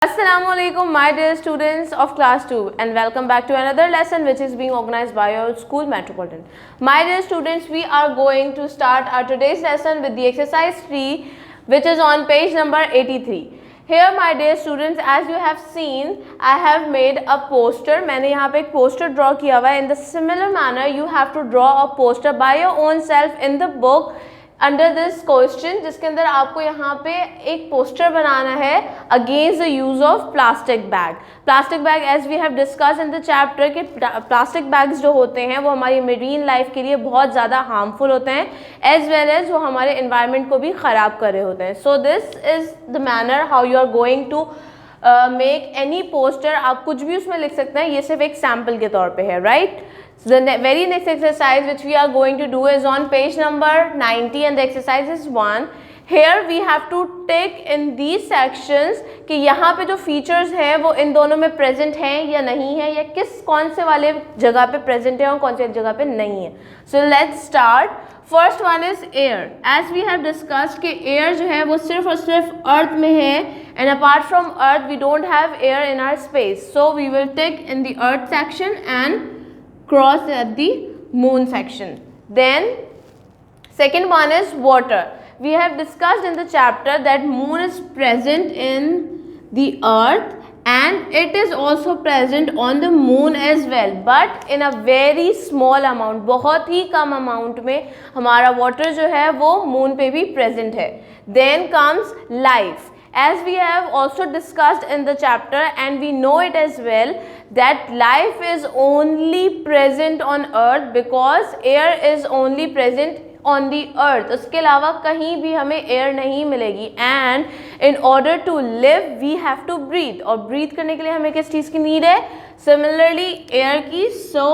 Assalamualaikum my dear students of class 2 and welcome back to another lesson which is being organized by your school Metropolitan. My dear students, we are going to start our today's lesson with the exercise 3 which is on page number 83. Here my dear students, as you have seen, I have made a poster. मैंने यहाँ पे एक poster draw किया हुआ है. In the similar manner you have to draw a poster by your own self in the book under this question, जिसके अंदर आपको यहाँ पे एक पोस्टर बनाना है against the use of plastic bag. Plastic bag as we have discuss in the chapter कि plastic bags जो होते हैं वो हमारी मेरीन लाइफ के लिए बहुत ज़्यादा हार्मफुल होते हैं एज वेल एज वो हमारे इन्वायरमेंट को भी ख़राब कर रहे होते हैं. So this is the manner how you are going to make any poster. आप कुछ भी उसमें लिख सकते हैं, ये सिर्फ एक सैम्पल के तौर पे है, right. So the very next exercise which we are going to do is on page number 90 and the exercise is 1. Here we have to take in these sections कि यहाँ पे जो features हैं वो इन दोनों में present हैं या नहीं है, या कौन से वाले जगह पे present है और कौन से जगह पे नहीं है. So let's start. First one is air. As we have discussed कि air जो है वो सिर्फ और सिर्फ earth में है and apart from earth we don't have air in our space. So we will take in the earth section and cross at the moon section. Then second one is water. We have discussed in the chapter that moon is present in the earth and it is also present on the moon as well, but in a very small amount. बहुत ही कम amount में हमारा water जो है वो moon पे भी present है. Then comes life. As we have also discussed in the chapter and we know it as well that life is only present on earth because air is only present on the earth. उसके अलावा कहीं भी हमें air नहीं मिलेगी and in order to live we have to breathe, और breathe करने के लिए हमें किस चीज़ की need है? Similarly air की. So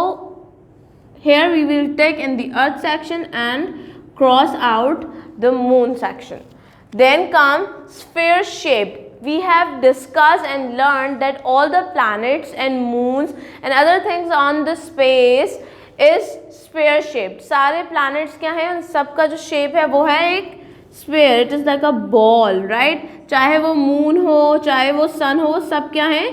here we will take in the earth section and cross out the moon section. Then come sphere shaped. We have discussed and learned that all the planets and moons and other things on the space is sphere shaped. सारे planets क्या हैं, उन सब का जो shape है वो है एक sphere. It is like a ball, right? चाहे वो moon हो चाहे वो sun हो, सब क्या हैं,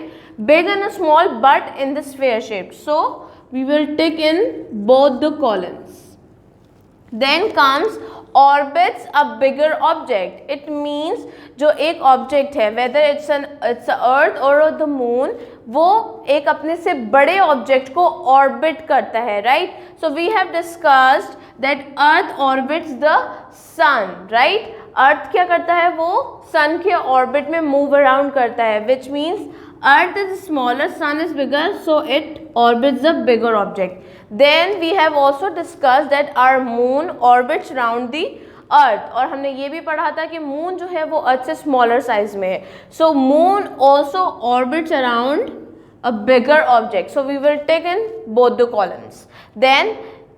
big and small but in the sphere shaped. So we will take in both the columns. Then comes orbits a bigger object. It means जो एक object है, whether it's a earth or the moon, वो एक अपने से बड़े object को orbit करता है, right? So we have discussed that earth orbits the sun, right? earth क्या करता है, वो sun के orbit में move around करता है, which means earth is smaller, sun is bigger, so it orbits a bigger object. Then we have also discussed that our moon orbits around the earth, और हमने ये भी पढ़ा था कि moon जो है वो earth से smaller size में है. So moon also orbits around a bigger object. So we will take in both the columns. Then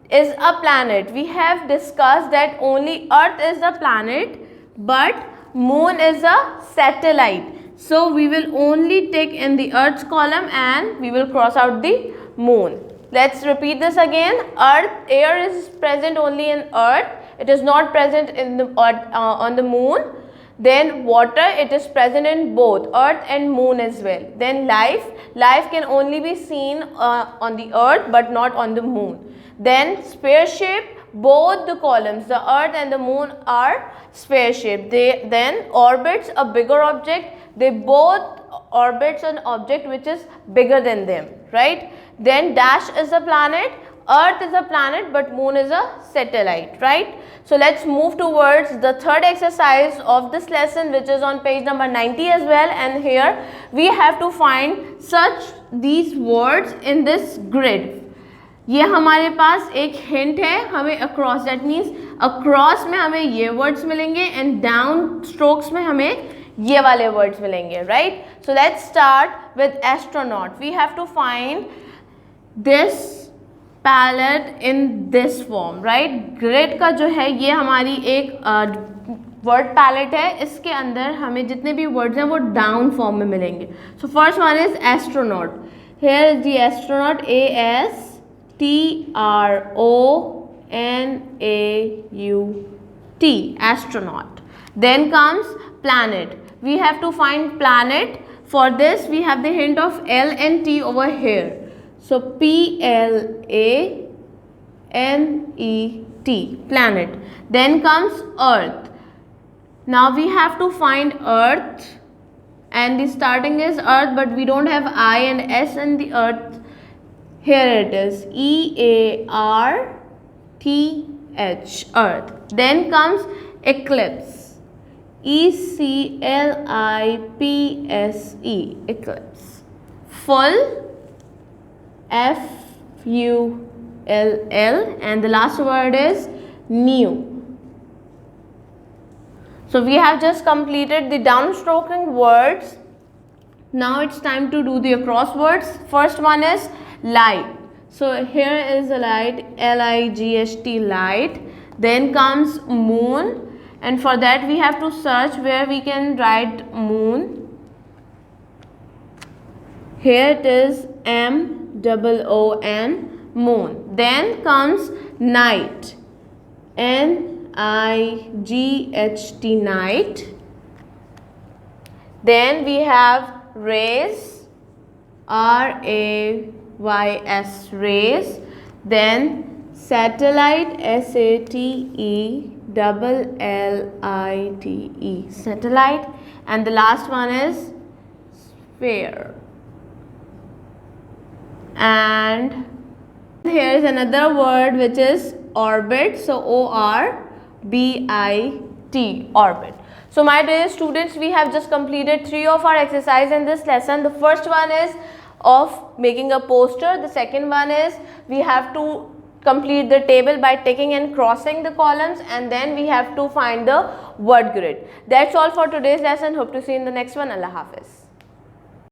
is a planet. We have discussed that only earth is a planet but moon is a satellite. So we will only take in the earth's column and we will cross out the moon. Let's repeat this again. Earth, air is present only in earth. It is not present in the on the moon. Then water, it is present in both earth and moon as well. Then life can only be seen on the earth but not on the moon. Then sphere shape, both the columns, the earth and the moon are sphere shaped. They then orbits a bigger object. They both orbits an object which is bigger than them, right? Then dash is a planet, earth is a planet but moon is a satellite, right? So let's move towards the third exercise of this lesson which is on page number 90 as well, and here we have to find such these words in this grid. ये हमारे पास एक hint है, हमें across, that means across में हमें ये words मिलेंगे and down strokes में हमें ये वाले वर्ड्स मिलेंगे, right. So let's start with astronaut. We have to find this palette in this form, right. Grid का जो है ये हमारी एक वर्ड पैलेट है, इसके अंदर हमें जितने भी वर्ड्स हैं वो डाउन फॉर्म में मिलेंगे. So first one is astronaut. Here is the astronaut, ASTRONAUT, astronaut. Then comes planet. We have to find planet For this we have the hint of L and T over here. So PLANET, planet. Then comes Earth. Now we have to find Earth, and the starting is Earth, but we don't have I and S in the Earth. Here it is, EARTH, Earth. Then comes Eclipse, ECLIPSE, eclipse. Full, FULL, and the last word is new. So we have just completed the downstroking words. Now it's time to do the across words. First one is light. So here is a light, LIGHT, light. Then comes moon, and for that we have to search where we can write moon. Here it is, MOON, moon. Then comes night, NIGHT, night. Then we have rays, RAYS, rays. Then satellite, SATELLITE, satellite. And the last one is sphere. And here is another word which is orbit. So ORBIT, orbit. So my dear students, we have just completed 3 of our exercise in this lesson. The first one is of making a poster. The second one is we have to complete the table by ticking and crossing the columns, and then we have to find the word grid. That's all for today's lesson. Hope to see you in the next one. Allah Hafiz.